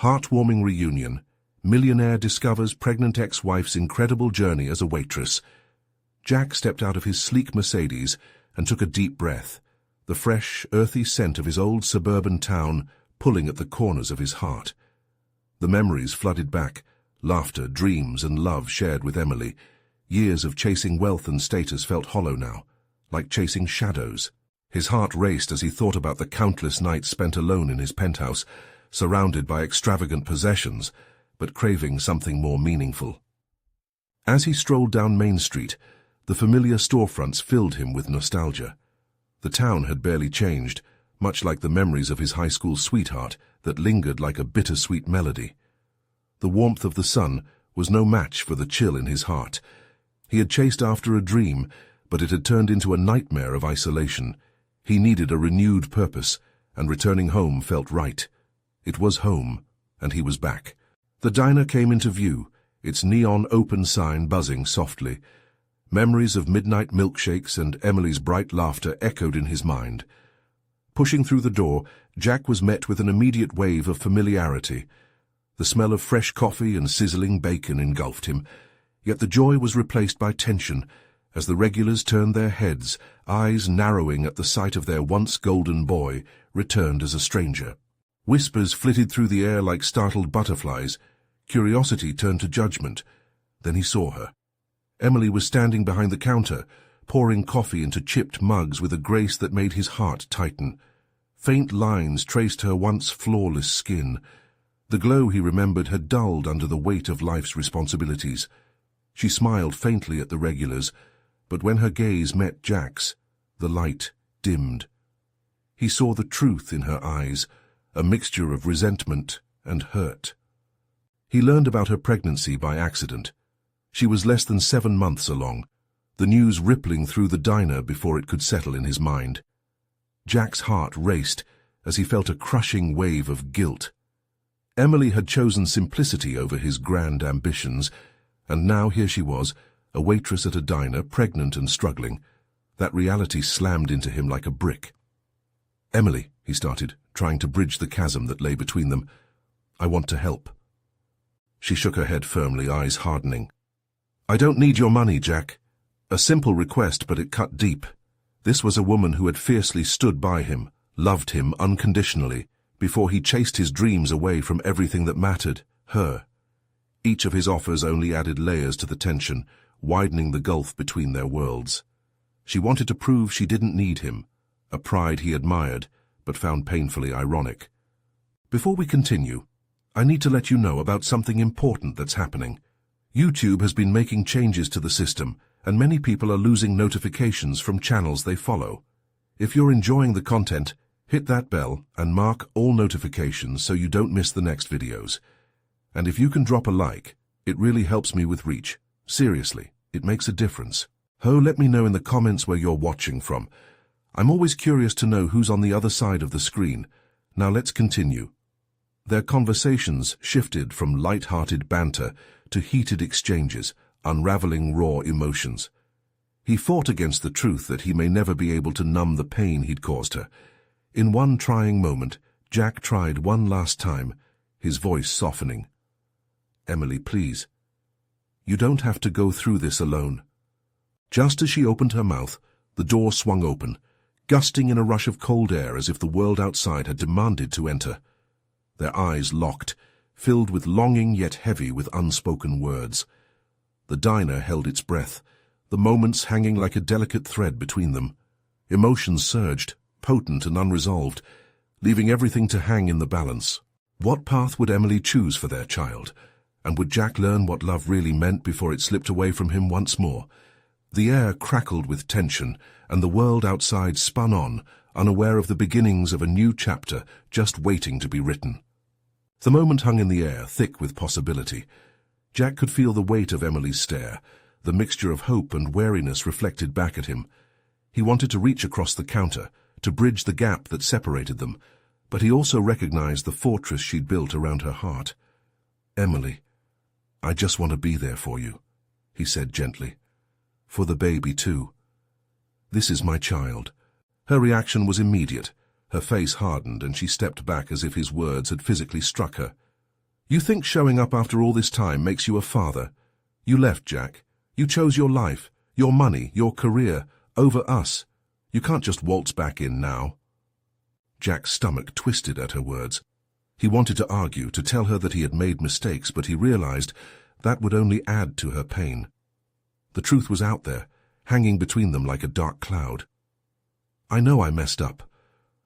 Heartwarming reunion. Millionaire discovers pregnant ex-wife's incredible journey as a waitress. Jack stepped out of his sleek Mercedes and took a deep breath, the fresh, earthy scent of his old suburban town pulling at the corners of his heart. The memories flooded back, laughter, dreams, and love shared with Emily. Years of chasing wealth and status felt hollow now, like chasing shadows. His heart raced as he thought about the countless nights spent alone in his penthouse, surrounded by extravagant possessions, but craving something more meaningful. As he strolled down Main Street, the familiar storefronts filled him with nostalgia. The town had barely changed, much like the memories of his high school sweetheart that lingered like a bittersweet melody. The warmth of the sun was no match for the chill in his heart. He had chased after a dream, but it had turned into a nightmare of isolation. He needed a renewed purpose, and returning home felt right. It was home, and he was back. The diner came into view, its neon open sign buzzing softly. Memories of midnight milkshakes and Emily's bright laughter echoed in his mind. Pushing through the door, Jack was met with an immediate wave of familiarity. The smell of fresh coffee and sizzling bacon engulfed him, yet the joy was replaced by tension as the regulars turned their heads, eyes narrowing at the sight of their once golden boy, returned as a stranger. Whispers flitted through the air like startled butterflies. Curiosity turned to judgment. Then he saw her. Emily was standing behind the counter, pouring coffee into chipped mugs with a grace that made his heart tighten. Faint lines traced her once flawless skin. The glow he remembered had dulled under the weight of life's responsibilities. She smiled faintly at the regulars, but when her gaze met Jack's, the light dimmed. He saw the truth in her eyes, a mixture of resentment and hurt. He learned about her pregnancy by accident. She was less than 7 months along, the news rippling through the diner before it could settle in his mind. Jack's heart raced as he felt a crushing wave of guilt. Emily had chosen simplicity over his grand ambitions, and now here she was, a waitress at a diner, pregnant and struggling. That reality slammed into him like a brick. "Emily," he started, trying to bridge the chasm that lay between them, "I want to help." She shook her head firmly, eyes hardening. "I don't need your money, Jack." A simple request, but it cut deep. This was a woman who had fiercely stood by him, loved him unconditionally, before he chased his dreams away from everything that mattered, her. Each of his offers only added layers to the tension, widening the gulf between their worlds. She wanted to prove she didn't need him, a pride he admired, but found painfully ironic. "Before we continue, I need to let you know about something important that's happening. YouTube has been making changes to the system, and many people are losing notifications from channels they follow. If you're enjoying the content, hit that bell and mark all notifications so you don't miss the next videos. And if you can drop a like, it really helps me with reach. Seriously, it makes a difference. Let me know in the comments where you're watching from. I'm always curious to know who's on the other side of the screen. Now let's continue." Their conversations shifted from light-hearted banter to heated exchanges, unraveling raw emotions. He fought against the truth that he may never be able to numb the pain he'd caused her. In one trying moment, Jack tried one last time, his voice softening. "Emily, please. You don't have to go through this alone." Just as she opened her mouth, the door swung open, gusting in a rush of cold air as if the world outside had demanded to enter. Their eyes locked, filled with longing yet heavy with unspoken words. The diner held its breath, the moments hanging like a delicate thread between them. Emotions surged, potent and unresolved, leaving everything to hang in the balance. What path would Emily choose for their child? And would Jack learn what love really meant before it slipped away from him once more? The air crackled with tension, and the world outside spun on, unaware of the beginnings of a new chapter just waiting to be written. The moment hung in the air, thick with possibility. Jack could feel the weight of Emily's stare, the mixture of hope and wariness reflected back at him. He wanted to reach across the counter, to bridge the gap that separated them, but he also recognized the fortress she'd built around her heart. "Emily, I just want to be there for you," he said gently. "For the baby, too. This is my child." Her reaction was immediate. Her face hardened, and she stepped back as if his words had physically struck her. You think showing up after all this time makes you a father? You left, Jack. You chose your life, your money, your career, over us. You can't just waltz back in now. Jack's stomach twisted at her words. He wanted to argue, to tell her that he had made mistakes, but he realized that would only add to her pain. The truth was out there, hanging between them like a dark cloud. I know I messed up.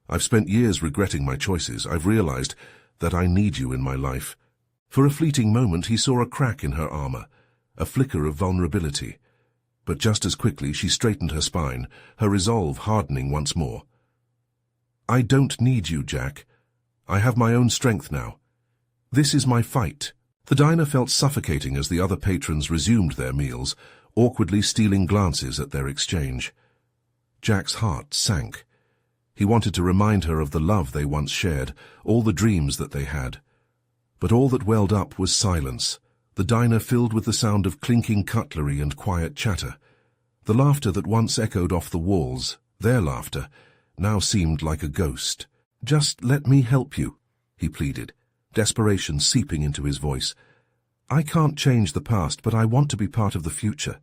I've spent years regretting my choices. I've realized that I need you in my life. For a fleeting moment he saw a crack in her armor, a flicker of vulnerability. But just as quickly she straightened her spine, her resolve hardening once more. I don't need you, Jack. I have my own strength now. This is my fight. The diner felt suffocating as the other patrons resumed their meals, awkwardly stealing glances at their exchange. Jack's heart sank. He wanted to remind her of the love they once shared, all the dreams that they had. But all that welled up was silence, the diner filled with the sound of clinking cutlery and quiet chatter. The laughter that once echoed off the walls, their laughter, now seemed like a ghost. Just let me help you, he pleaded, desperation seeping into his voice. I can't change the past, but I want to be part of the future,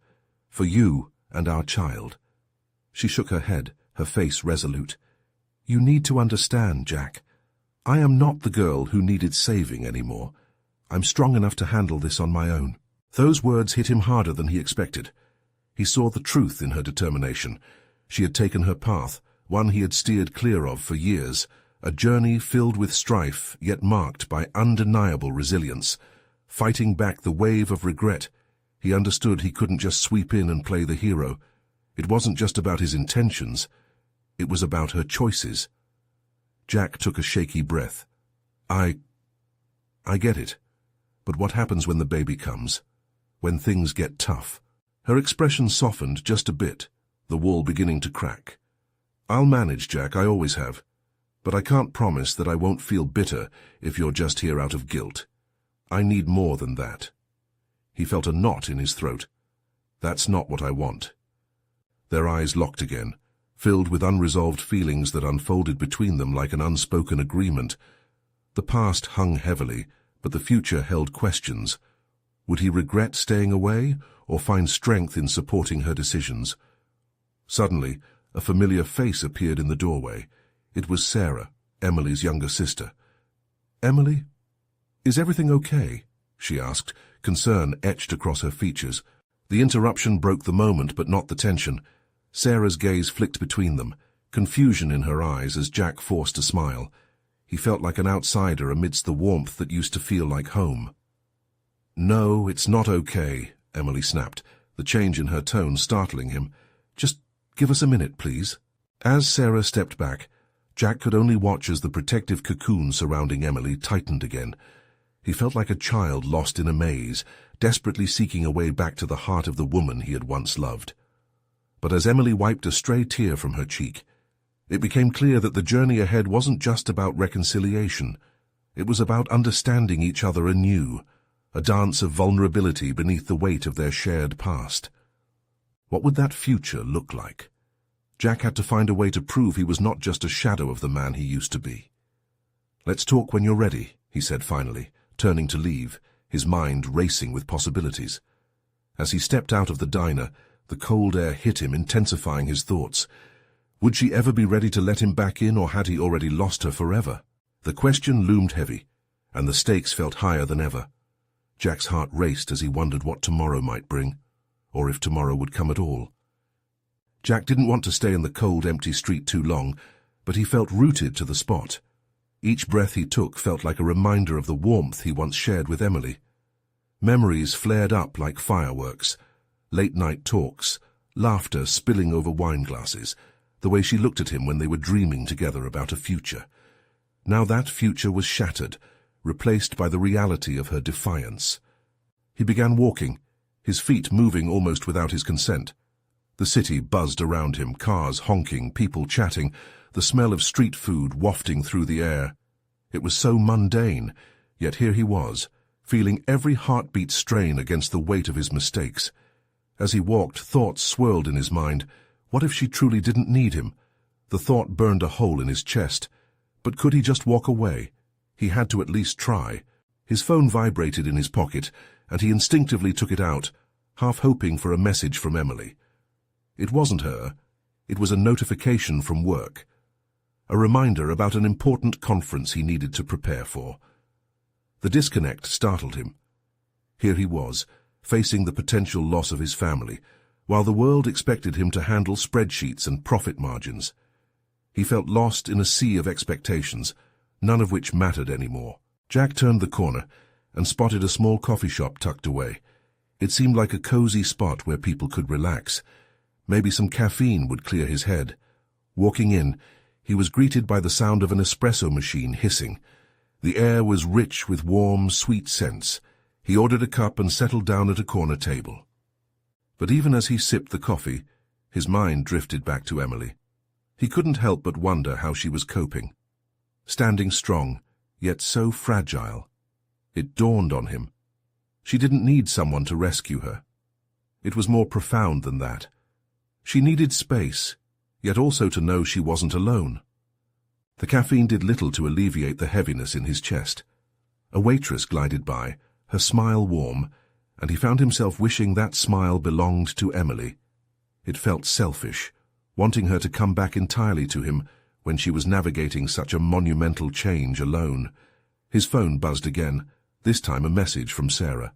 for you and our child. She shook her head, her face resolute. You need to understand, Jack. I am not the girl who needed saving anymore. I'm strong enough to handle this on my own. Those words hit him harder than he expected. He saw the truth in her determination. She had taken her path, one he had steered clear of for years, a journey filled with strife, yet marked by undeniable resilience. Fighting back the wave of regret, he understood he couldn't just sweep in and play the hero. It wasn't just about his intentions. It was about her choices. Jack took a shaky breath. I get it. But what happens when the baby comes? When things get tough? Her expression softened just a bit, the wall beginning to crack. I'll manage, Jack, I always have. But I can't promise that I won't feel bitter if you're just here out of guilt. I need more than that. He felt a knot in his throat. That's not what I want. Their eyes locked again, filled with unresolved feelings that unfolded between them like an unspoken agreement. The past hung heavily, but the future held questions. Would he regret staying away, or find strength in supporting her decisions? Suddenly, a familiar face appeared in the doorway. It was Sarah, Emily's younger sister. Emily? Is everything okay? She asked, concern etched across her features. The interruption broke the moment, but not the tension. Sarah's gaze flicked between them, confusion in her eyes as Jack forced a smile. He felt like an outsider amidst the warmth that used to feel like home. No, it's not okay, Emily snapped, the change in her tone startling him. Just give us a minute, please. As Sarah stepped back, Jack could only watch as the protective cocoon surrounding Emily tightened again. He felt like a child lost in a maze, desperately seeking a way back to the heart of the woman he had once loved. But as Emily wiped a stray tear from her cheek, it became clear that the journey ahead wasn't just about reconciliation. It was about understanding each other anew, a dance of vulnerability beneath the weight of their shared past. What would that future look like? Jack had to find a way to prove he was not just a shadow of the man he used to be. Let's talk when you're ready, he said finally, turning to leave, his mind racing with possibilities. As he stepped out of the diner, the cold air hit him, intensifying his thoughts. Would she ever be ready to let him back in, or had he already lost her forever? The question loomed heavy, and the stakes felt higher than ever. Jack's heart raced as he wondered what tomorrow might bring, or if tomorrow would come at all. Jack didn't want to stay in the cold, empty street too long, but he felt rooted to the spot. Each breath he took felt like a reminder of the warmth he once shared with Emily. Memories flared up like fireworks, late-night talks, laughter spilling over wine glasses, the way she looked at him when they were dreaming together about a future. Now that future was shattered, replaced by the reality of her defiance. He began walking, his feet moving almost without his consent. The city buzzed around him, cars honking, people chatting, the smell of street food wafting through the air. It was so mundane, yet here he was, feeling every heartbeat strain against the weight of his mistakes. As he walked, thoughts swirled in his mind. What if she truly didn't need him? The thought burned a hole in his chest. But could he just walk away? He had to at least try. His phone vibrated in his pocket, and he instinctively took it out, half hoping for a message from Emily. It wasn't her. It was a notification from work. A reminder about an important conference he needed to prepare for. The disconnect startled him. Here he was, facing the potential loss of his family, while the world expected him to handle spreadsheets and profit margins. He felt lost in a sea of expectations, none of which mattered anymore. Jack turned the corner and spotted a small coffee shop tucked away. It seemed like a cozy spot where people could relax. Maybe some caffeine would clear his head. Walking in, he was greeted by the sound of an espresso machine hissing. The air was rich with warm, sweet scents. He ordered a cup and settled down at a corner table. But even as he sipped the coffee, his mind drifted back to Emily. He couldn't help but wonder how she was coping. Standing strong, yet so fragile. It dawned on him. She didn't need someone to rescue her. It was more profound than that. She needed space, yet also to know she wasn't alone. The caffeine did little to alleviate the heaviness in his chest. A waitress glided by, her smile warm, and he found himself wishing that smile belonged to Emily. It felt selfish, wanting her to come back entirely to him when she was navigating such a monumental change alone. His phone buzzed again, this time a message from Sarah.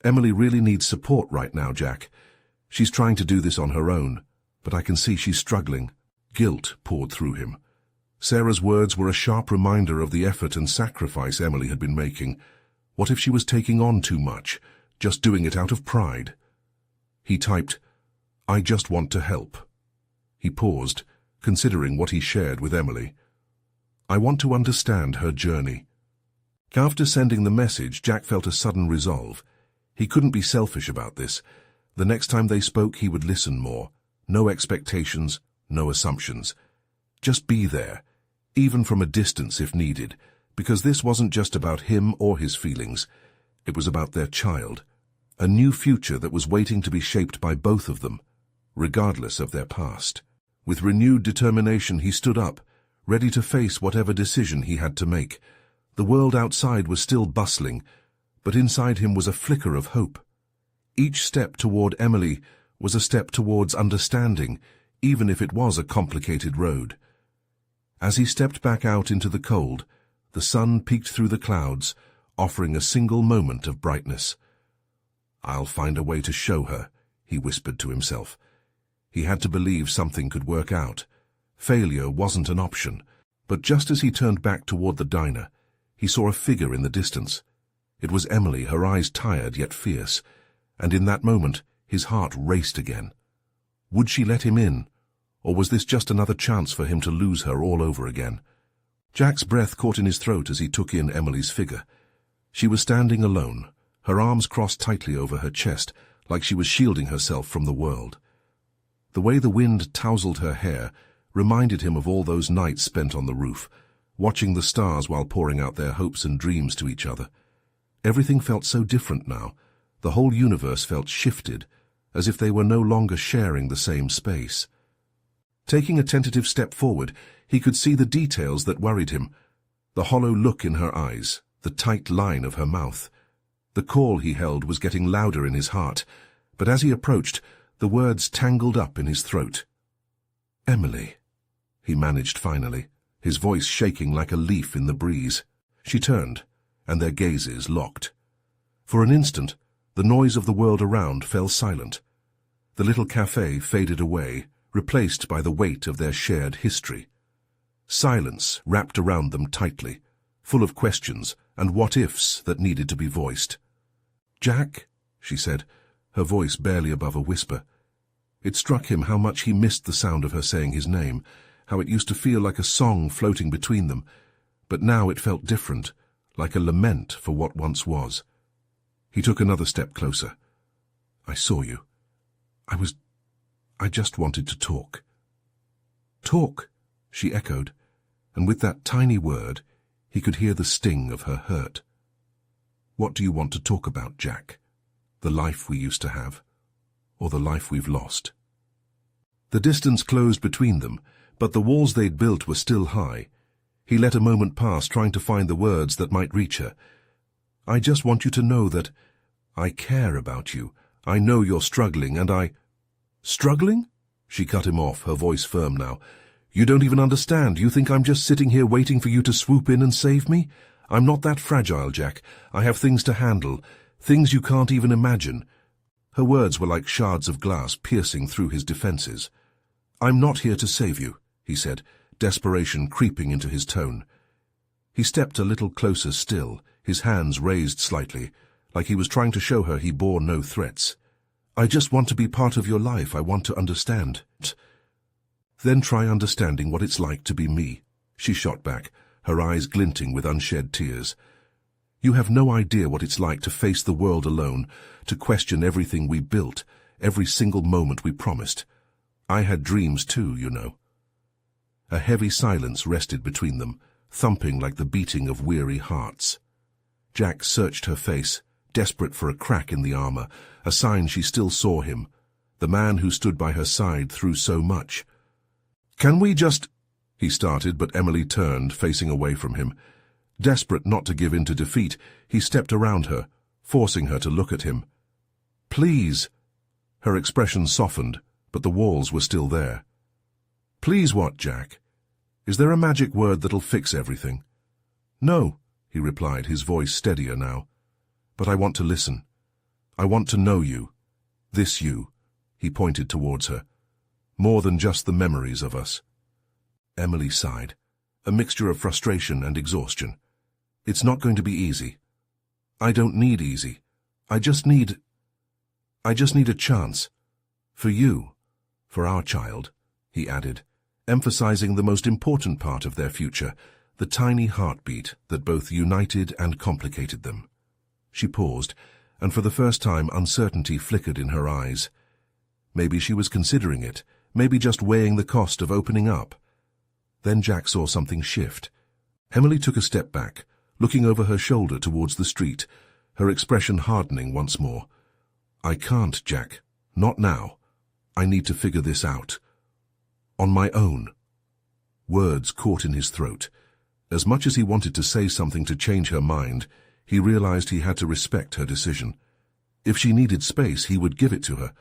"Emily really needs support right now, Jack. She's trying to do this on her own, but I can see she's struggling." Guilt poured through him. Sarah's words were a sharp reminder of the effort and sacrifice Emily had been making. What if she was taking on too much, just doing it out of pride? He typed, "I just want to help." He paused, considering what he shared with Emily. "I want to understand her journey." After sending the message, Jack felt a sudden resolve. He couldn't be selfish about this. The next time they spoke, he would listen more. No expectations, no assumptions. Just be there, even from a distance if needed, because this wasn't just about him or his feelings. It was about their child, a new future that was waiting to be shaped by both of them, regardless of their past. With renewed determination, he stood up, ready to face whatever decision he had to make. The world outside was still bustling, but inside him was a flicker of hope. Each step toward Emily was a step towards understanding, even if it was a complicated road. As he stepped back out into the cold, the sun peeked through the clouds, offering a single moment of brightness. "I'll find a way to show her," he whispered to himself. He had to believe something could work out. Failure wasn't an option. But just as he turned back toward the diner, he saw a figure in the distance. It was Emily, her eyes tired yet fierce, and in that moment his heart raced again. Would she let him in, or was this just another chance for him to lose her all over again? Jack's breath caught in his throat as he took in Emily's figure. She was standing alone, her arms crossed tightly over her chest, like she was shielding herself from the world. The way the wind tousled her hair reminded him of all those nights spent on the roof, watching the stars while pouring out their hopes and dreams to each other. Everything felt so different now. The whole universe felt shifted, as if they were no longer sharing the same space. Taking a tentative step forward, he could see the details that worried him. The hollow look in her eyes, the tight line of her mouth. The call he held was getting louder in his heart, but as he approached, the words tangled up in his throat. "Emily," he managed finally, his voice shaking like a leaf in the breeze. She turned, and their gazes locked. For an instant, the noise of the world around fell silent. The little cafe faded away, replaced by the weight of their shared history. Silence wrapped around them tightly, full of questions and what-ifs that needed to be voiced. "Jack," she said, her voice barely above a whisper. It struck him how much he missed the sound of her saying his name, how it used to feel like a song floating between them, but now it felt different, like a lament for what once was. He took another step closer. "I saw you. I just wanted to talk." "Talk," she echoed, and with that tiny word, he could hear the sting of her hurt. "What do you want to talk about, Jack? The life we used to have, or the life we've lost?" The distance closed between them, but the walls they'd built were still high. He let a moment pass, trying to find the words that might reach her. I just want you to know that I care about you. I know you're struggling, and I— Struggling? She cut him off, her voice firm now. You don't even understand. You think I'm just sitting here waiting for you to swoop in and save me? I'm not that fragile, Jack. I have things to handle, things you can't even imagine. Her words were like shards of glass piercing through his defenses. I'm not here to save you, he said, desperation creeping into his tone. He stepped a little closer still, his hands raised slightly, like he was trying to show her he bore no threats. I just want to be part of your life. I want to understand. Then try understanding what it's like to be me, she shot back, her eyes glinting with unshed tears. You have no idea what it's like to face the world alone, to question everything we built, every single moment we promised. I had dreams too, you know. A heavy silence rested between them, thumping like the beating of weary hearts. Jack searched her face, desperate for a crack in the armor, a sign she still saw him, the man who stood by her side through so much. Can we just— he started, but Emily turned, facing away from him. Desperate not to give in to defeat, he stepped around her, forcing her to look at him. Please. Her expression softened, but the walls were still there. Please what, Jack? Is there a magic word that'll fix everything? No, he replied, his voice steadier now. But I want to listen. I want to know you. This you. He pointed towards her. More than just the memories of us. Emily sighed, a mixture of frustration and exhaustion. It's not going to be easy. I don't need easy. I just need a chance. For you. For our child, he added, emphasizing the most important part of their future, the tiny heartbeat that both united and complicated them. She paused, and for the first time uncertainty flickered in her eyes. Maybe she was considering it, maybe just weighing the cost of opening up. Then Jack saw something shift. Emily took a step back, looking over her shoulder towards the street, her expression hardening once more. I can't, Jack. Not now. I need to figure this out. On my own. Words caught in his throat. As much as he wanted to say something to change her mind, he realized he had to respect her decision. If she needed space, he would give it to her,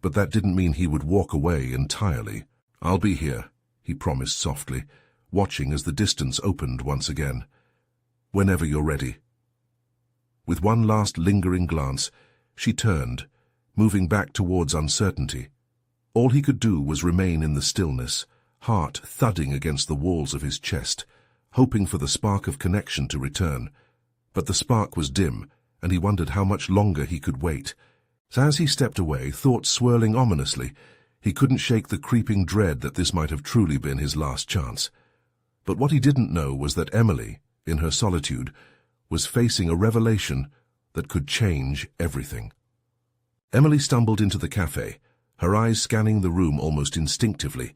but that didn't mean he would walk away entirely. I'll be here, he promised softly, watching as the distance opened once again. Whenever you're ready. With one last lingering glance, she turned, moving back towards uncertainty. All he could do was remain in the stillness, heart thudding against the walls of his chest, hoping for the spark of connection to return. But the spark was dim, and he wondered how much longer he could wait. As he stepped away, thoughts swirling ominously, he couldn't shake the creeping dread that this might have truly been his last chance. But what he didn't know was that Emily, in her solitude, was facing a revelation that could change everything. Emily stumbled into the cafe, her eyes scanning the room almost instinctively.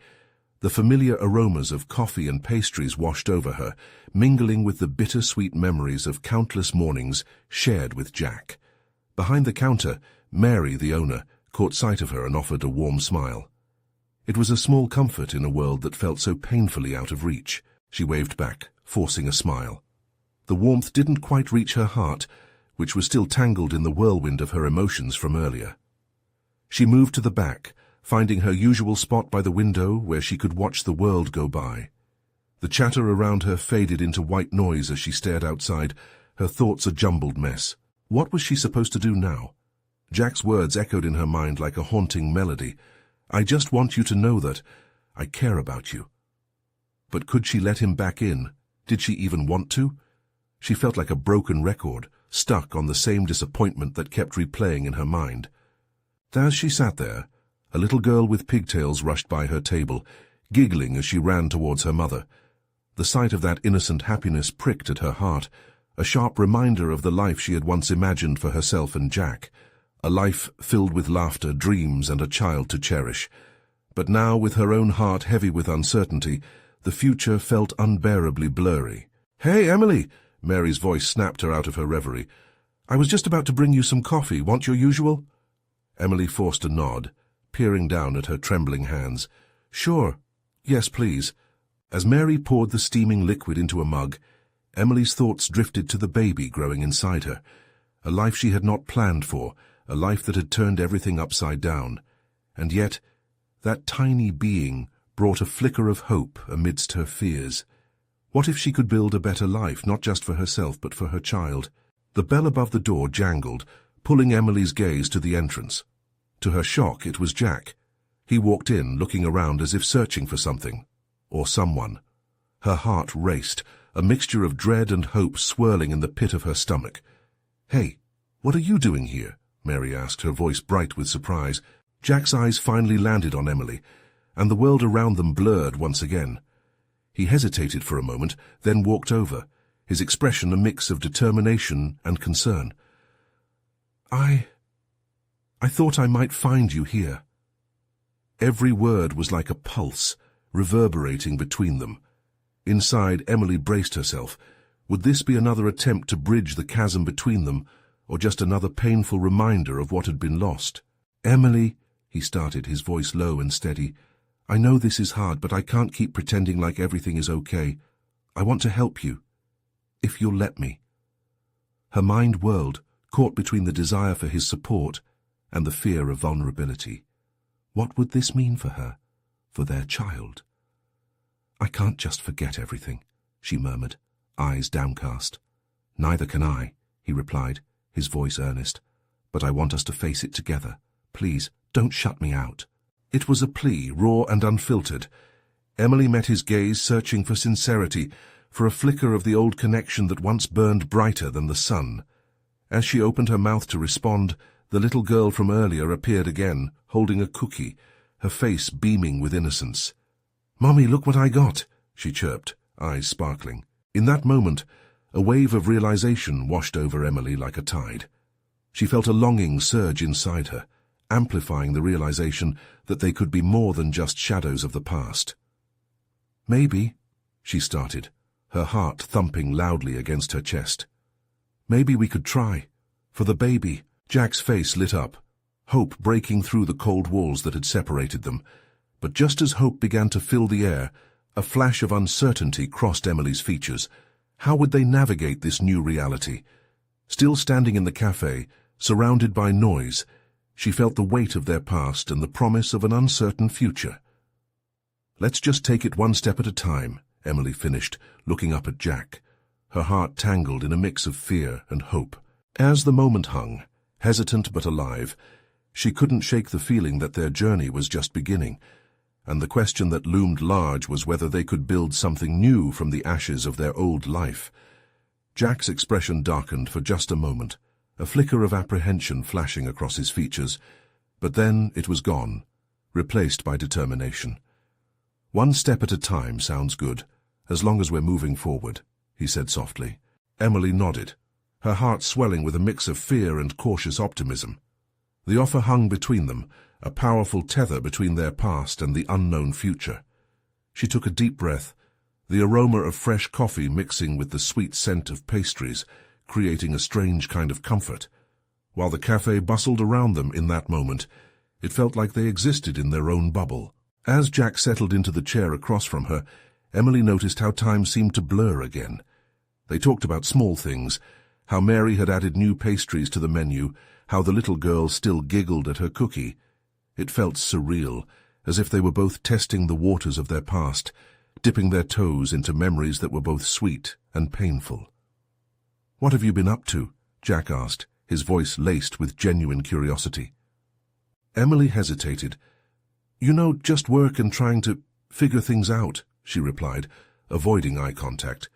The familiar aromas of coffee and pastries washed over her, mingling with the bittersweet memories of countless mornings shared with Jack. Behind the counter, Mary, the owner, caught sight of her and offered a warm smile. It was a small comfort in a world that felt so painfully out of reach. She waved back, forcing a smile. The warmth didn't quite reach her heart, which was still tangled in the whirlwind of her emotions from earlier. She moved to the back, finding her usual spot by the window where she could watch the world go by. The chatter around her faded into white noise as she stared outside, her thoughts a jumbled mess. What was she supposed to do now? Jack's words echoed in her mind like a haunting melody. I just want you to know that I care about you. But could she let him back in? Did she even want to? She felt like a broken record, stuck on the same disappointment that kept replaying in her mind. As she sat there, a little girl with pigtails rushed by her table, giggling as she ran towards her mother. The sight of that innocent happiness pricked at her heart, a sharp reminder of the life she had once imagined for herself and Jack, a life filled with laughter, dreams, and a child to cherish. But now, with her own heart heavy with uncertainty, the future felt unbearably blurry. "Hey, Emily!" Mary's voice snapped her out of her reverie. "I was just about to bring you some coffee. Want your usual?" Emily forced a nod, peering down at her trembling hands. "Sure. Yes, please." As Mary poured the steaming liquid into a mug, Emily's thoughts drifted to the baby growing inside her, a life she had not planned for, a life that had turned everything upside down. And yet, that tiny being brought a flicker of hope amidst her fears. What if she could build a better life, not just for herself but for her child? The bell above the door jangled, pulling Emily's gaze to the entrance. To her shock, it was Jack. He walked in, looking around as if searching for something, or someone. Her heart raced, a mixture of dread and hope swirling in the pit of her stomach. "Hey, what are you doing here?" Mary asked, her voice bright with surprise. Jack's eyes finally landed on Emily, and the world around them blurred once again. He hesitated for a moment, then walked over, his expression a mix of determination and concern. I thought I might find you here." Every word was like a pulse, reverberating between them. Inside, Emily braced herself. Would this be another attempt to bridge the chasm between them, or just another painful reminder of what had been lost? "Emily," he started, his voice low and steady, "I know this is hard, but I can't keep pretending like everything is okay. I want to help you, if you'll let me." Her mind whirled, caught between the desire for his support and the fear of vulnerability. What would this mean for her, for their child? "I can't just forget everything," she murmured, eyes downcast. "Neither can I," he replied, his voice earnest. "But I want us to face it together. Please, don't shut me out." It was a plea, raw and unfiltered. Emily met his gaze, searching for sincerity, for a flicker of the old connection that once burned brighter than the sun. As she opened her mouth to respond, the little girl from earlier appeared again, holding a cookie, her face beaming with innocence. "Mommy, look what I got," she chirped, eyes sparkling. In that moment, a wave of realization washed over Emily like a tide. She felt a longing surge inside her, amplifying the realization that they could be more than just shadows of the past. "Maybe," she started, her heart thumping loudly against her chest. "Maybe we could try. For the baby." Jack's face lit up, hope breaking through the cold walls that had separated them. But just as hope began to fill the air, a flash of uncertainty crossed Emily's features. How would they navigate this new reality? Still standing in the cafe, surrounded by noise, she felt the weight of their past and the promise of an uncertain future. "Let's just take it one step at a time," Emily finished, looking up at Jack, her heart tangled in a mix of fear and hope. As the moment hung, hesitant but alive, she couldn't shake the feeling that their journey was just beginning, and the question that loomed large was whether they could build something new from the ashes of their old life. Jack's expression darkened for just a moment, a flicker of apprehension flashing across his features, but then it was gone, replaced by determination. "One step at a time sounds good, as long as we're moving forward," he said softly. Emily nodded, her heart swelling with a mix of fear and cautious optimism. The offer hung between them, a powerful tether between their past and the unknown future. She took a deep breath, the aroma of fresh coffee mixing with the sweet scent of pastries, creating a strange kind of comfort. While the cafe bustled around them in that moment, it felt like they existed in their own bubble. As Jack settled into the chair across from her, Emily noticed how time seemed to blur again. They talked about small things, how Mary had added new pastries to the menu, how the little girl still giggled at her cookie. It felt surreal, as if they were both testing the waters of their past, dipping their toes into memories that were both sweet and painful. "What have you been up to?" Jack asked, his voice laced with genuine curiosity. Emily hesitated. "You know, just work and trying to figure things out," she replied, avoiding eye contact.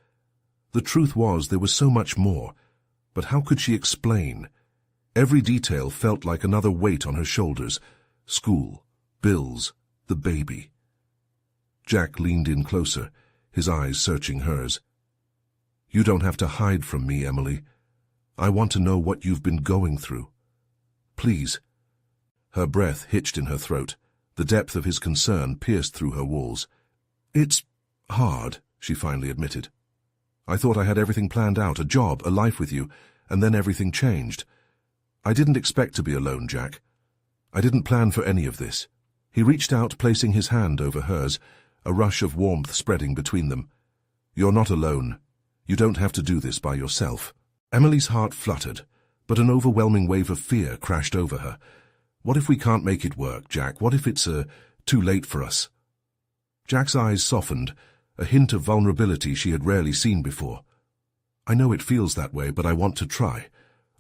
The truth was there was so much more, but how could she explain? Every detail felt like another weight on her shoulders. School, bills, the baby. Jack leaned in closer, his eyes searching hers. "You don't have to hide from me, Emily. I want to know what you've been going through. Please." Her breath hitched in her throat. The depth of his concern pierced through her walls. "It's hard," she finally admitted. "I thought I had everything planned out, a job, a life with you, and then everything changed. I didn't expect to be alone, Jack. I didn't plan for any of this." He reached out, placing his hand over hers, a rush of warmth spreading between them. "You're not alone. You don't have to do this by yourself. Emily's heart fluttered, but an overwhelming wave of fear crashed over her. What if we can't make it work, Jack? What if it's too late for us? Jack's eyes softened, a hint of vulnerability she had rarely seen before. I know it feels that way, but I want to try.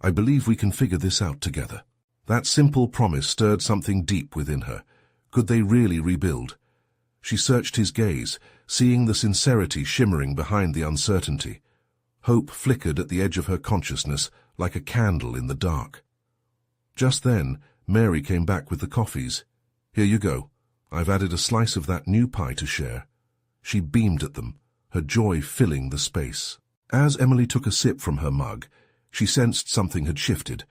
I believe we can figure this out together. That simple promise stirred something deep within her. Could they really rebuild? She searched his gaze, seeing the sincerity shimmering behind the uncertainty. Hope flickered at the edge of her consciousness like a candle in the dark. Just then, Mary came back with the coffees. Here you go. I've added a slice of that new pie to share. She beamed at them, her joy filling the space. As Emily took a sip from her mug, she sensed something had shifted,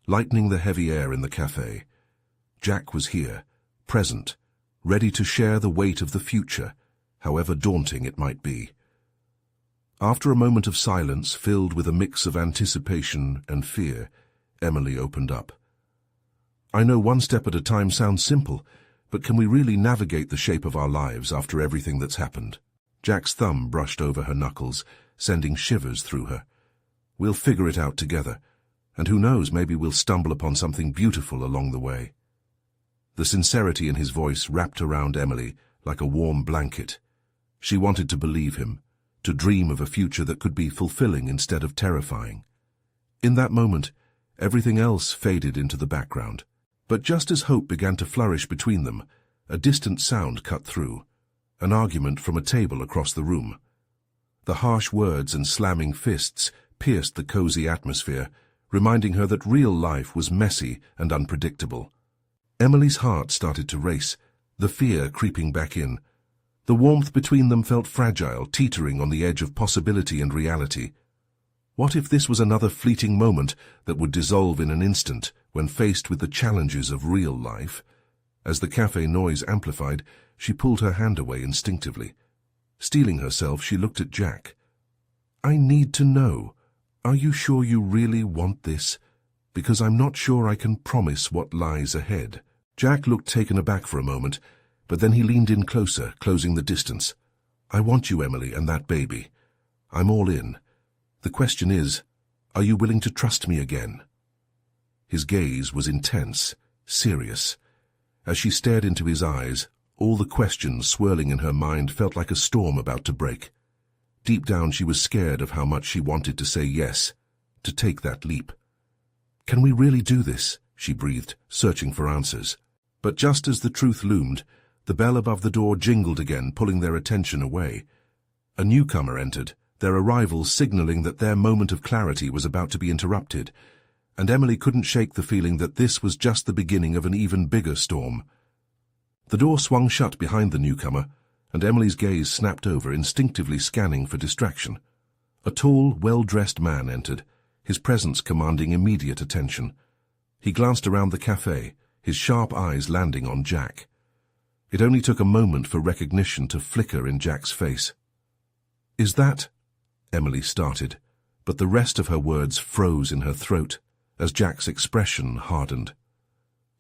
lightening the heavy air in the cafe. Jack was here, present, ready to share the weight of the future, however daunting it might be. After a moment of silence filled with a mix of anticipation and fear, Emily opened up. I know one step at a time sounds simple, but can we really navigate the shape of our lives after everything that's happened? Jack's thumb brushed over her knuckles, sending shivers through her. We'll figure it out together, and who knows, maybe we'll stumble upon something beautiful along the way. The sincerity in his voice wrapped around Emily like a warm blanket. She wanted to believe him, to dream of a future that could be fulfilling instead of terrifying. In that moment, everything else faded into the background. But just as hope began to flourish between them, a distant sound cut through, an argument from a table across the room. The harsh words and slamming fists pierced the cozy atmosphere, reminding her that real life was messy and unpredictable. Emily's heart started to race, the fear creeping back in. The warmth between them felt fragile, teetering on the edge of possibility and reality. What if this was another fleeting moment that would dissolve in an instant when faced with the challenges of real life? As the cafe noise amplified, she pulled her hand away instinctively. Steeling herself, she looked at Jack. I need to know. Are you sure you really want this? Because I'm not sure I can promise what lies ahead. Jack looked taken aback for a moment, but then he leaned in closer, closing the distance. I want you, Emily, and that baby. I'm all in. The question is, are you willing to trust me again? His gaze was intense, serious. As she stared into his eyes, all the questions swirling in her mind felt like a storm about to break. Deep down she was scared of how much she wanted to say yes, to take that leap. Can we really do this? She breathed, searching for answers. But just as the truth loomed, the bell above the door jingled again, pulling their attention away. A newcomer entered, their arrival signaling that their moment of clarity was about to be interrupted, and Emily couldn't shake the feeling that this was just the beginning of an even bigger storm. The door swung shut behind the newcomer, and Emily's gaze snapped over, instinctively scanning for distraction. A tall, well-dressed man entered, his presence commanding immediate attention. He glanced around the cafe, his sharp eyes landing on Jack. It only took a moment for recognition to flicker in Jack's face. Is that? Emily started, but the rest of her words froze in her throat as Jack's expression hardened.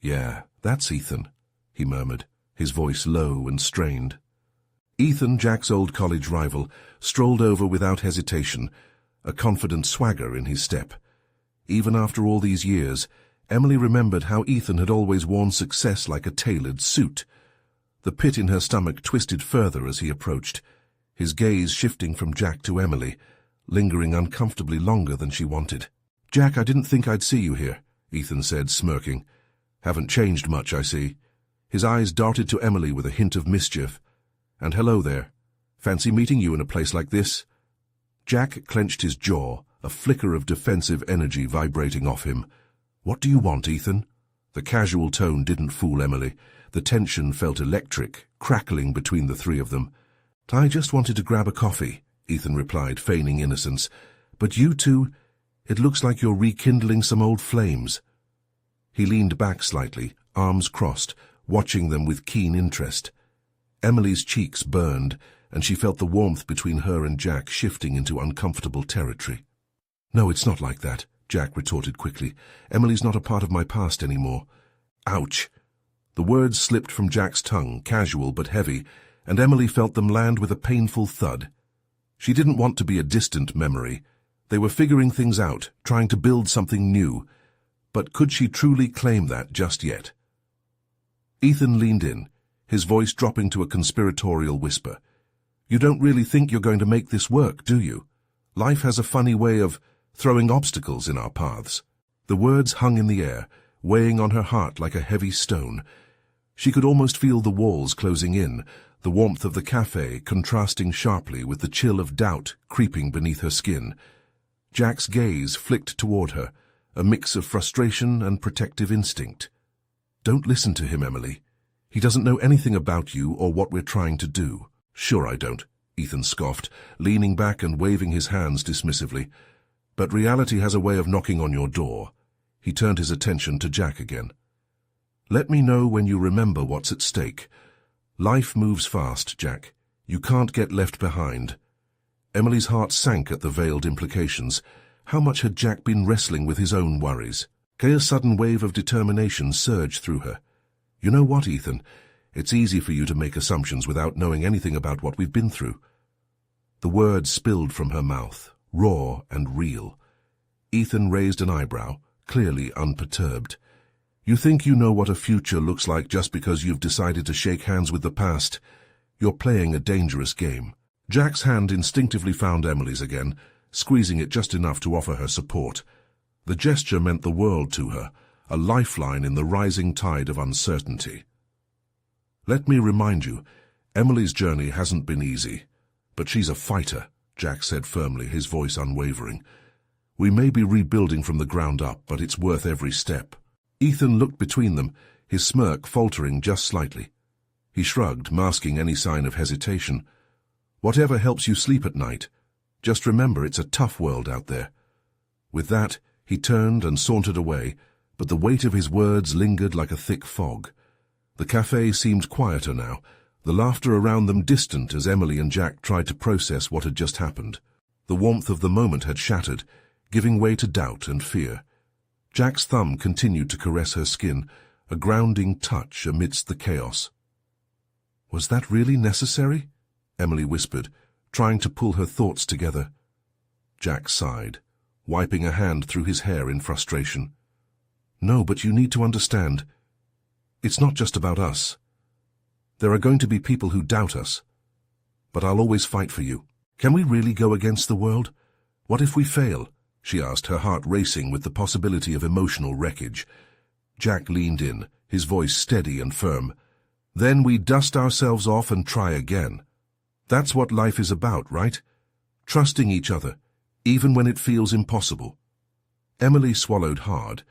Yeah, that's Ethan, he murmured, his voice low and strained. Ethan, Jack's old college rival, strolled over without hesitation, a confident swagger in his step. Even after all these years, Emily remembered how Ethan had always worn success like a tailored suit. The pit in her stomach twisted further as he approached, his gaze shifting from Jack to Emily, lingering uncomfortably longer than she wanted. Jack, I didn't think I'd see you here, Ethan said, smirking. Haven't changed much, I see. His eyes darted to Emily with a hint of mischief. And hello there. Fancy meeting you in a place like this? Jack clenched his jaw, a flicker of defensive energy vibrating off him. What do you want, Ethan? The casual tone didn't fool Emily. The tension felt electric, crackling between the three of them. I just wanted to grab a coffee, Ethan replied, feigning innocence. But you two, it looks like you're rekindling some old flames. He leaned back slightly, arms crossed, watching them with keen interest. Emily's cheeks burned, and she felt the warmth between her and Jack shifting into uncomfortable territory. No, it's not like that, Jack retorted quickly. Emily's not a part of my past anymore. Ouch! The words slipped from Jack's tongue, casual but heavy, and Emily felt them land with a painful thud. She didn't want to be a distant memory. They were figuring things out, trying to build something new. But could she truly claim that just yet? Ethan leaned in, his voice dropping to a conspiratorial whisper. You don't really think you're going to make this work, do you? Life has a funny way of throwing obstacles in our paths. The words hung in the air, weighing on her heart like a heavy stone. She could almost feel the walls closing in, the warmth of the cafe contrasting sharply with the chill of doubt creeping beneath her skin. Jack's gaze flicked toward her, a mix of frustration and protective instinct. Don't listen to him, Emily. He doesn't know anything about you or what we're trying to do. Sure I don't, Ethan scoffed, leaning back and waving his hands dismissively. But reality has a way of knocking on your door. He turned his attention to Jack again. Let me know when you remember what's at stake. Life moves fast, Jack. You can't get left behind. Emily's heart sank at the veiled implications. How much had Jack been wrestling with his own worries? A sudden wave of determination surged through her. You know what, Ethan? It's easy for you to make assumptions without knowing anything about what we've been through. The words spilled from her mouth, raw and real. Ethan raised an eyebrow, clearly unperturbed. You think you know what a future looks like just because you've decided to shake hands with the past? You're playing a dangerous game. Jack's hand instinctively found Emily's again, squeezing it just enough to offer her support. The gesture meant the world to her, a lifeline in the rising tide of uncertainty. Let me remind you, Emily's journey hasn't been easy, but she's a fighter, Jack said firmly, his voice unwavering. We may be rebuilding from the ground up, but it's worth every step. Ethan looked between them, his smirk faltering just slightly. He shrugged, masking any sign of hesitation. Whatever helps you sleep at night. Just remember it's a tough world out there. With that, he turned and sauntered away, but the weight of his words lingered like a thick fog. The cafe seemed quieter now, the laughter around them distant as Emily and Jack tried to process what had just happened. The warmth of the moment had shattered, giving way to doubt and fear. Jack's thumb continued to caress her skin, a grounding touch amidst the chaos. Was that really necessary? Emily whispered, trying to pull her thoughts together. Jack sighed, wiping a hand through his hair in frustration. No, but you need to understand. It's not just about us. There are going to be people who doubt us. But I'll always fight for you. Can we really go against the world? What if we fail? She asked, her heart racing with the possibility of emotional wreckage. Jack leaned in, his voice steady and firm. Then we dust ourselves off and try again. That's what life is about, right? Trusting each other, even when it feels impossible. Emily swallowed hard.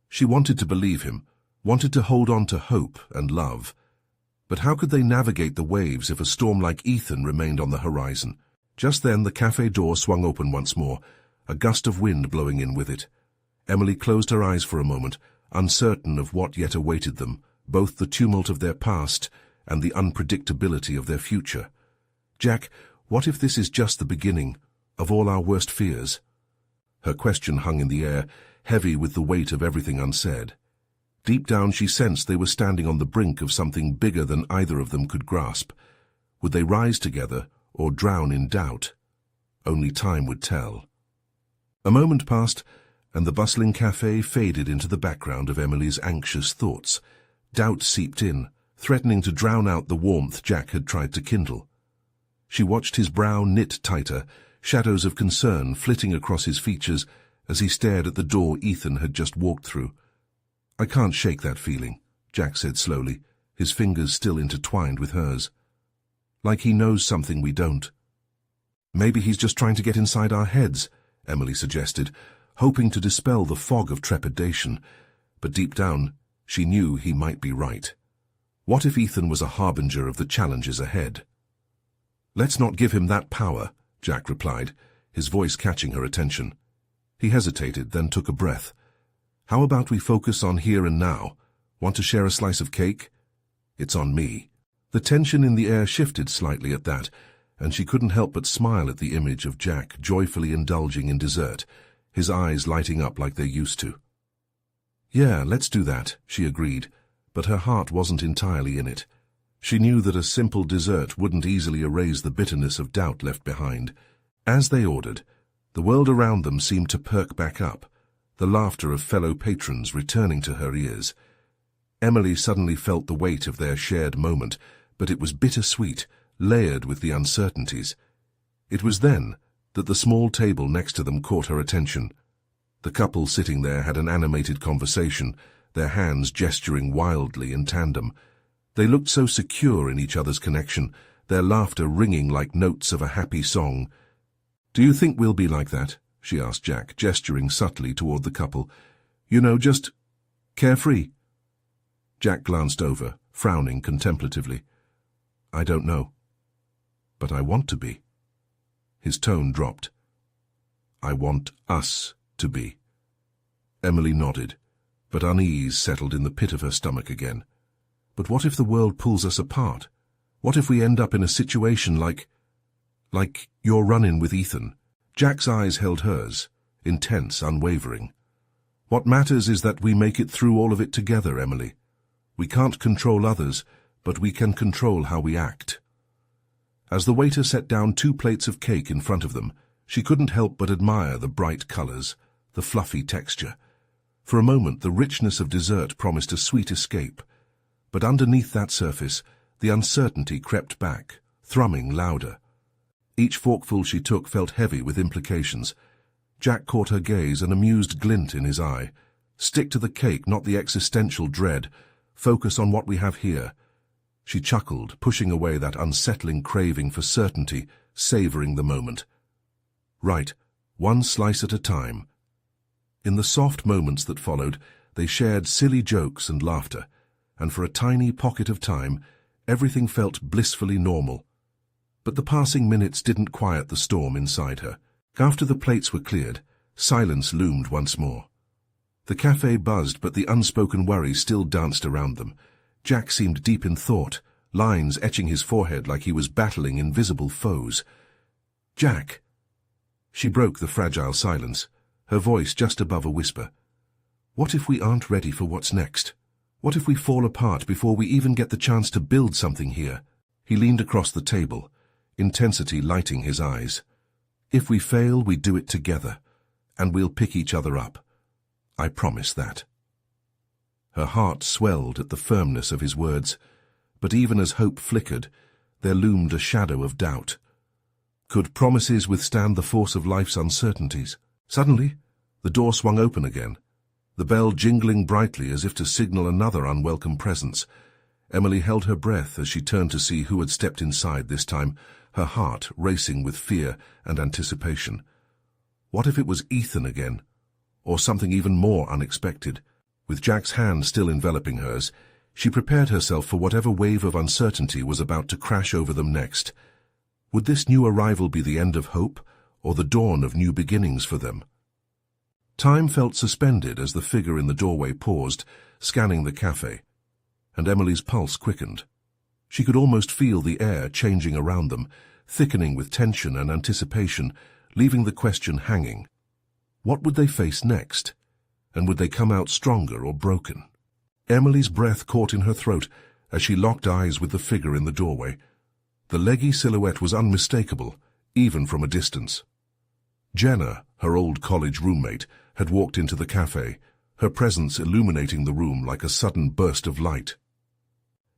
She wanted to believe him, wanted to hold on to hope and love. But how could they navigate the waves if a storm like Ethan remained on the horizon? Just then the cafe door swung open once more, a gust of wind blowing in with it. Emily closed her eyes for a moment, uncertain of what yet awaited them, both the tumult of their past and the unpredictability of their future. Jack, what if this is just the beginning of all our worst fears? Her question hung in the air, heavy with the weight of everything unsaid. Deep down she sensed they were standing on the brink of something bigger than either of them could grasp. Would they rise together or drown in doubt? Only time would tell. A moment passed, and the bustling cafe faded into the background of Emily's anxious thoughts. Doubt seeped in, threatening to drown out the warmth Jack had tried to kindle. She watched his brow knit tighter, shadows of concern flitting across his features as he stared at the door Ethan had just walked through. I can't shake that feeling, Jack said slowly, his fingers still intertwined with hers. Like he knows something we don't. Maybe he's just trying to get inside our heads, Emily suggested, hoping to dispel the fog of trepidation, but deep down she knew he might be right. What if Ethan was a harbinger of the challenges ahead? Let's not give him that power, Jack replied, his voice catching her attention. He hesitated, then took a breath. How about we focus on here and now? Want to share a slice of cake? It's on me. The tension in the air shifted slightly at that, and she couldn't help but smile at the image of Jack joyfully indulging in dessert, his eyes lighting up like they used to. Yeah, let's do that, she agreed, but her heart wasn't entirely in it. She knew that a simple dessert wouldn't easily erase the bitterness of doubt left behind. As they ordered, the world around them seemed to perk back up, the laughter of fellow patrons returning to her ears. Emily suddenly felt the weight of their shared moment, but it was bittersweet, layered with the uncertainties. It was then that the small table next to them caught her attention. The couple sitting there had an animated conversation, their hands gesturing wildly in tandem. They looked so secure in each other's connection, their laughter ringing like notes of a happy song. "Do you think we'll be like that?" she asked Jack, gesturing subtly toward the couple. "You know, just carefree." Jack glanced over, frowning contemplatively. "I don't know. But I want to be." His tone dropped. "I want us to be." Emily nodded, but unease settled in the pit of her stomach again. But what if the world pulls us apart? What if we end up in a situation like your run-in with Ethan? Jack's eyes held hers, intense, unwavering. "What matters is that we make it through all of it together, Emily. We can't control others, but we can control how we act." As the waiter set down 2 plates of cake in front of them, she couldn't help but admire the bright colors, the fluffy texture. For a moment, the richness of dessert promised a sweet escape. But underneath that surface, the uncertainty crept back, thrumming louder. Each forkful she took felt heavy with implications. Jack caught her gaze, an amused glint in his eye. "Stick to the cake, not the existential dread. Focus on what we have here." She chuckled, pushing away that unsettling craving for certainty, savoring the moment. "Right, one slice at a time." In the soft moments that followed, they shared silly jokes and laughter, and for a tiny pocket of time, everything felt blissfully normal. But the passing minutes didn't quiet the storm inside her. After the plates were cleared, silence loomed once more. The cafe buzzed, but the unspoken worry still danced around them. Jack seemed deep in thought, lines etching his forehead like he was battling invisible foes. "Jack!" She broke the fragile silence, her voice just above a whisper. "What if we aren't ready for what's next? What if we fall apart before we even get the chance to build something here?" He leaned across the table, intensity lighting his eyes. "If we fail, we do it together, and we'll pick each other up. I promise that." Her heart swelled at the firmness of his words, but even as hope flickered, there loomed a shadow of doubt. Could promises withstand the force of life's uncertainties? Suddenly, the door swung open again, the bell jingling brightly as if to signal another unwelcome presence. Emily held her breath as she turned to see who had stepped inside this time, her heart racing with fear and anticipation. What if it was Ethan again, or something even more unexpected? With Jack's hand still enveloping hers, she prepared herself for whatever wave of uncertainty was about to crash over them next. Would this new arrival be the end of hope, or the dawn of new beginnings for them? Time felt suspended as the figure in the doorway paused, scanning the cafe, and Emily's pulse quickened. She could almost feel the air changing around them, thickening with tension and anticipation, leaving the question hanging. What would they face next? And would they come out stronger or broken? Emily's breath caught in her throat as she locked eyes with the figure in the doorway. The leggy silhouette was unmistakable, even from a distance. Jenna, her old college roommate, had walked into the cafe, her presence illuminating the room like a sudden burst of light.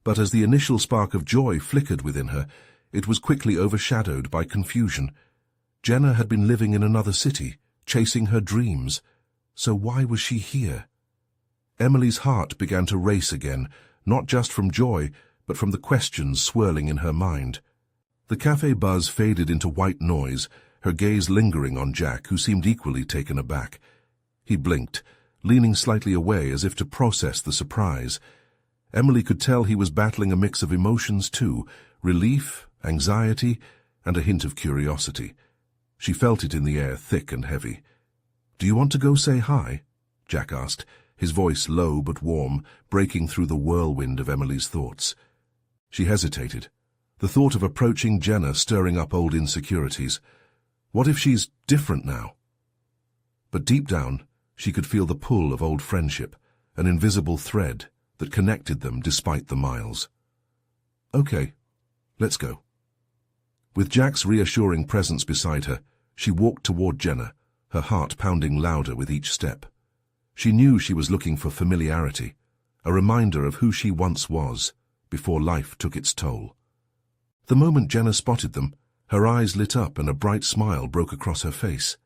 But as the initial spark of joy flickered within her, it was quickly overshadowed by confusion. Jenna had been living in another city, chasing her dreams. So why was she here? Emily's heart began to race again, not just from joy, but from the questions swirling in her mind. The cafe buzz faded into white noise, her gaze lingering on Jack, who seemed equally taken aback. He blinked, leaning slightly away as if to process the surprise. Emily could tell he was battling a mix of emotions too, relief, anxiety, and a hint of curiosity. She felt it in the air, thick and heavy. "Do you want to go say hi?" Jack asked, his voice low but warm, breaking through the whirlwind of Emily's thoughts. She hesitated, the thought of approaching Jenna stirring up old insecurities. What if she's different now? But deep down, she could feel the pull of old friendship, an invisible thread that connected them despite the miles. "Okay, let's go." With Jack's reassuring presence beside her, She walked toward Jenna, her heart pounding louder with each step. She knew she was looking for familiarity, a reminder of who she once was, before life took its toll. The moment Jenna spotted them, her eyes lit up and a bright smile broke across her face.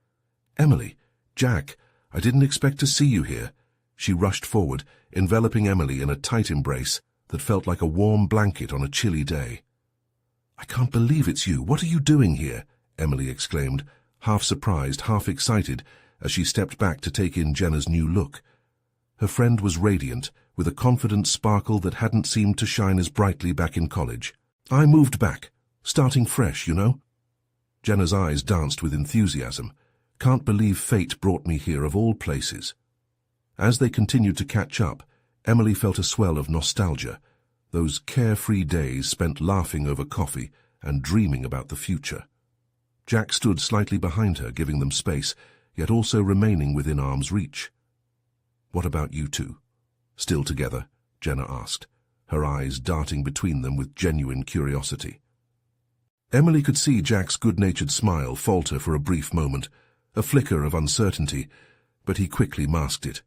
"Emily, Jack, I didn't expect to see you here." She rushed forward, enveloping Emily in a tight embrace that felt like a warm blanket on a chilly day. "I can't believe it's you. What are you doing here?" Emily exclaimed, half surprised, half excited, as she stepped back to take in Jenna's new look. Her friend was radiant, with a confident sparkle that hadn't seemed to shine as brightly back in college. "I moved back, starting fresh, you know." Jenna's eyes danced with enthusiasm. "Can't believe fate brought me here of all places." As they continued to catch up, Emily felt a swell of nostalgia, those carefree days spent laughing over coffee and dreaming about the future. Jack stood slightly behind her, giving them space, yet also remaining within arm's reach. "What about you two? Still together?" Jenna asked, her eyes darting between them with genuine curiosity. Emily could see Jack's good-natured smile falter for a brief moment, a flicker of uncertainty, but he quickly masked it.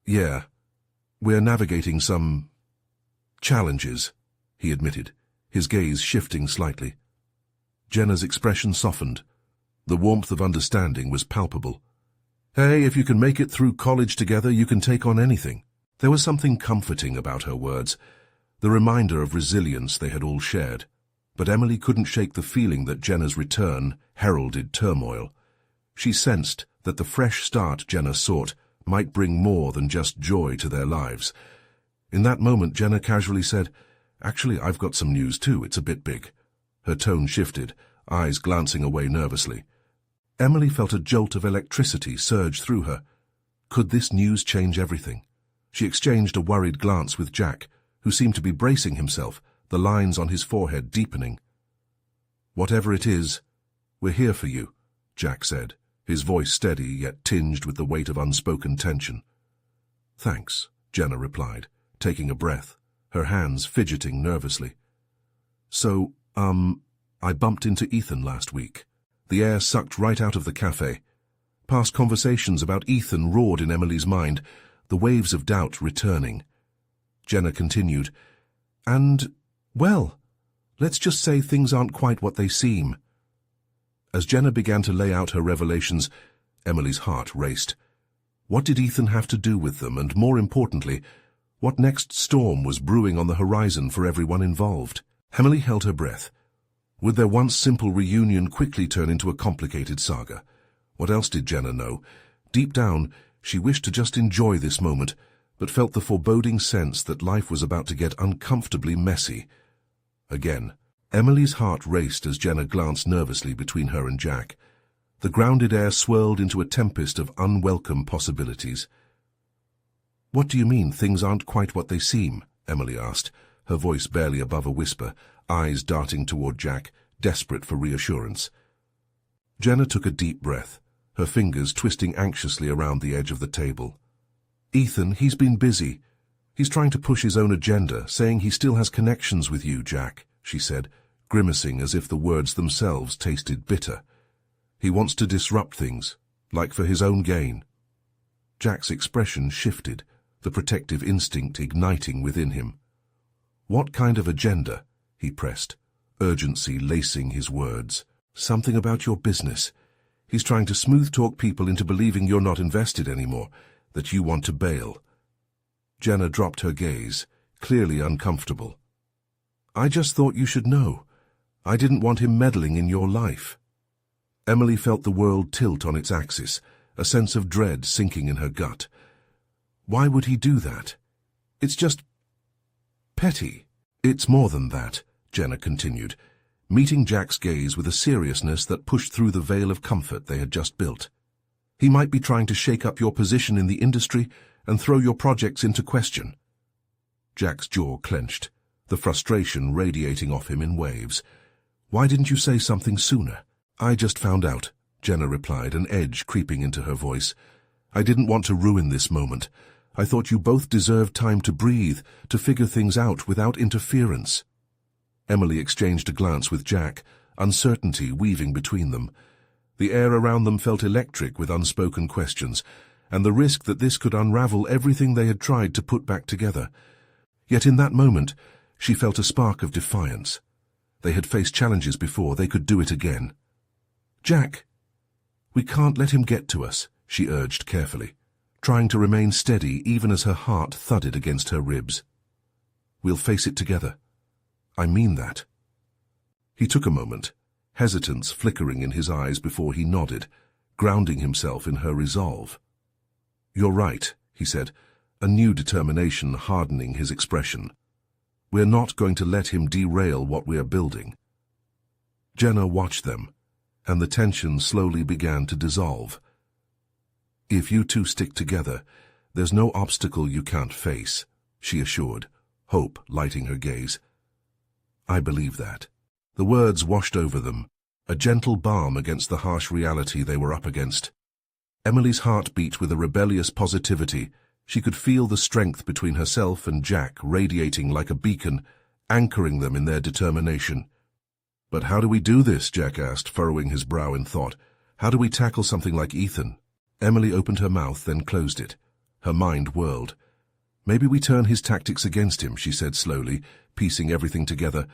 "Yeah, we're navigating some challenges," he admitted, his gaze shifting slightly. Jenna's expression softened. The warmth of understanding was palpable. "Hey, if you can make it through college together, you can take on anything." There was something comforting about her words, the reminder of resilience they had all shared. But Emily couldn't shake the feeling that Jenna's return heralded turmoil. She sensed that the fresh start Jenna sought might bring more than just joy to their lives. In that moment, Jenna casually said, "Actually, I've got some news too. It's a bit big." Her tone shifted, eyes glancing away nervously. Emily felt a jolt of electricity surge through her. Could this news change everything? She exchanged a worried glance with Jack, who seemed to be bracing himself, the lines on his forehead deepening. "Whatever it is, we're here for you," Jack said, his voice steady yet tinged with the weight of unspoken tension. "Thanks," Jenna replied, taking a breath, her hands fidgeting nervously. "So, I bumped into Ethan last week." The air sucked right out of the cafe. Past conversations about Ethan roared in Emily's mind, the waves of doubt returning. Jenna continued, "And, well, let's just say things aren't quite what they seem." As Jenna began to lay out her revelations, Emily's heart raced. What did Ethan have to do with them, and more importantly, what next storm was brewing on the horizon for everyone involved? Emily held her breath. Would their once simple reunion quickly turn into a complicated saga? What else did Jenna know? Deep down, she wished to just enjoy this moment, but felt the foreboding sense that life was about to get uncomfortably messy. Again, Emily's heart raced as Jenna glanced nervously between her and Jack. The grounded air swirled into a tempest of unwelcome possibilities. "What do you mean things aren't quite what they seem?" Emily asked, her voice barely above a whisper, eyes darting toward Jack, desperate for reassurance. Jenna took a deep breath, her fingers twisting anxiously around the edge of the table. "Ethan, he's been busy. He's trying to push his own agenda, saying he still has connections with you, Jack," she said, grimacing as if the words themselves tasted bitter. "He wants to disrupt things, like for his own gain." Jack's expression shifted, the protective instinct igniting within him. "What kind of agenda?" he pressed, urgency lacing his words. "Something about your business. He's trying to smooth-talk people into believing you're not invested anymore, that you want to bail." Jenna dropped her gaze, clearly uncomfortable. "I just thought you should know. I didn't want him meddling in your life." Emily felt the world tilt on its axis, a sense of dread sinking in her gut. Why would he do that? It's just petty. "It's more than that," Jenna continued, meeting Jack's gaze with a seriousness that pushed through the veil of comfort they had just built. "He might be trying to shake up your position in the industry and throw your projects into question." Jack's jaw clenched, the frustration radiating off him in waves. "Why didn't you say something sooner?" "I just found out," Jenna replied, an edge creeping into her voice. "I didn't want to ruin this moment. I thought you both deserved time to breathe, to figure things out without interference." Emily exchanged a glance with Jack, uncertainty weaving between them. The air around them felt electric with unspoken questions, and the risk that this could unravel everything they had tried to put back together. Yet in that moment, she felt a spark of defiance. They had faced challenges before, they could do it again. "Jack, we can't let him get to us," she urged carefully, trying to remain steady even as her heart thudded against her ribs. "We'll face it together. I mean that." He took a moment, hesitance flickering in his eyes before he nodded, grounding himself in her resolve. "You're right," he said, a new determination hardening his expression. "We're not going to let him derail what we're building." Jenna watched them, and the tension slowly began to dissolve. "If you two stick together, there's no obstacle you can't face," she assured, hope lighting her gaze. "I believe that." The words washed over them, a gentle balm against the harsh reality they were up against. Emily's heart beat with a rebellious positivity. She could feel the strength between herself and Jack radiating like a beacon, anchoring them in their determination. "But how do we do this?" Jack asked, furrowing his brow in thought. "How do we tackle something like Ethan?" Emily opened her mouth, then closed it. Her mind whirled. "Maybe we turn his tactics against him," she said slowly, piecing everything together.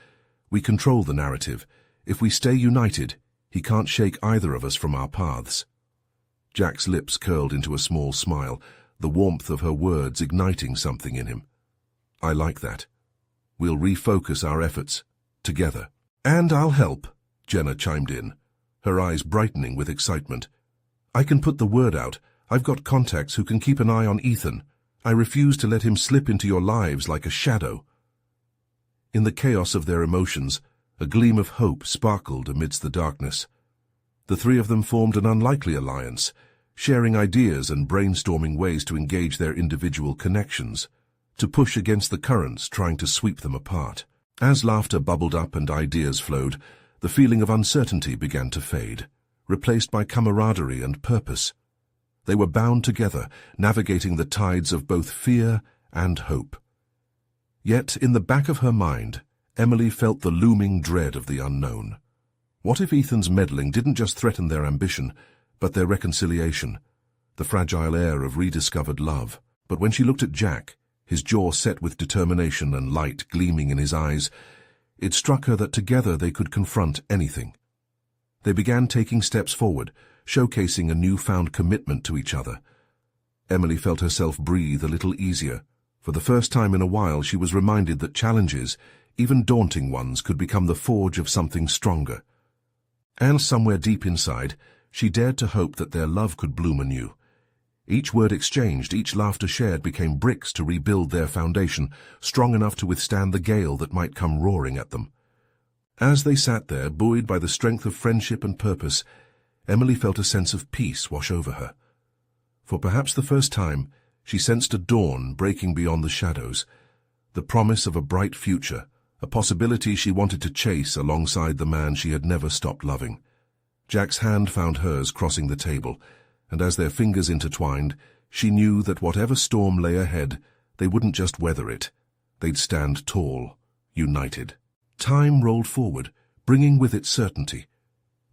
"We control the narrative. If we stay united, he can't shake either of us from our paths." Jack's lips curled into a small smile, the warmth of her words igniting something in him. "I like that. We'll refocus our efforts, together." "And I'll help," Jenna chimed in, her eyes brightening with excitement. "I can put the word out. I've got contacts who can keep an eye on Ethan. I refuse to let him slip into your lives like a shadow." In the chaos of their emotions, a gleam of hope sparkled amidst the darkness. The three of them formed an unlikely alliance, sharing ideas and brainstorming ways to engage their individual connections, to push against the currents trying to sweep them apart. As laughter bubbled up and ideas flowed, the feeling of uncertainty began to fade, replaced by camaraderie and purpose. They were bound together, navigating the tides of both fear and hope. Yet, in the back of her mind, Emily felt the looming dread of the unknown. What if Ethan's meddling didn't just threaten their ambition, but their reconciliation, the fragile air of rediscovered love? But when she looked at Jack, his jaw set with determination and light gleaming in his eyes, it struck her that together they could confront anything. They began taking steps forward, showcasing a newfound commitment to each other. Emily felt herself breathe a little easier. For the first time in a while, she was reminded that challenges, even daunting ones, could become the forge of something stronger. And somewhere deep inside, she dared to hope that their love could bloom anew. Each word exchanged, each laughter shared became bricks to rebuild their foundation, strong enough to withstand the gale that might come roaring at them. As they sat there, buoyed by the strength of friendship and purpose, Emily felt a sense of peace wash over her. For perhaps the first time, she sensed a dawn breaking beyond the shadows, the promise of a bright future, a possibility she wanted to chase alongside the man she had never stopped loving. Jack's hand found hers crossing the table, and as their fingers intertwined, she knew that whatever storm lay ahead, they wouldn't just weather it. They'd stand tall, united. Time rolled forward, bringing with it certainty.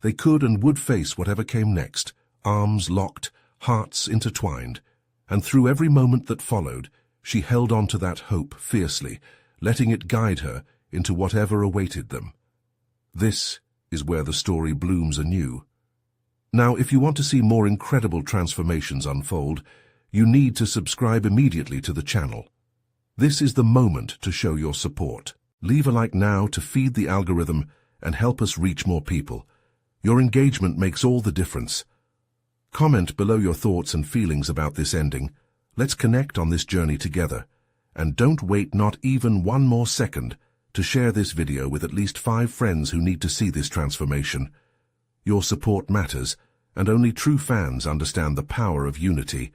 They could and would face whatever came next, arms locked, hearts intertwined. And through every moment that followed, she held on to that hope fiercely, letting it guide her into whatever awaited them. This is where the story blooms anew. Now, if you want to see more incredible transformations unfold, you need to subscribe immediately to the channel. This is the moment to show your support. Leave a like now to feed the algorithm and help us reach more people. Your engagement makes all the difference. Comment below your thoughts and feelings about this ending. Let's connect on this journey together. And don't wait not even one more second to share this video with at least 5 friends who need to see this transformation. Your support matters, and only true fans understand the power of unity